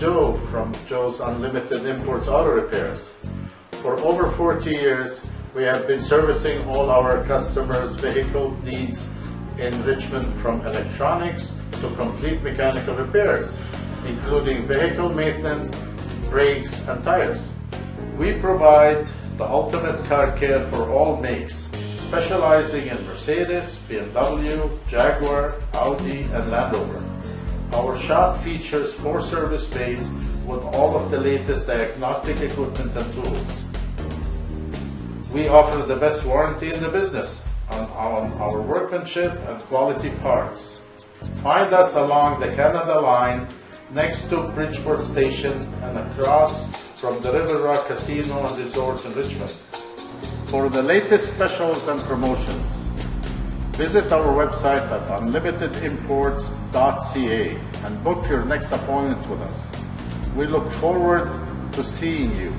Joe from Joe's Unlimited Imports Auto Repairs. For over 40 years, we have been servicing all our customers' vehicle needs in Richmond, from electronics to complete mechanical repairs, including vehicle maintenance, brakes, and tires. We provide the ultimate car care for all makes, specializing in Mercedes, BMW, Jaguar, Audi, and Land Rover. Our shop features 4 service bays with all of the latest diagnostic equipment and tools. We offer the best warranty in the business on our workmanship and quality parts. Find us along the Canada Line next to Bridgeport Station and across from the River Rock Casino and Resort in Richmond. For the latest specials and promotions, visit our website at unlimitedimports.ca and book your next appointment with us. We look forward to seeing you.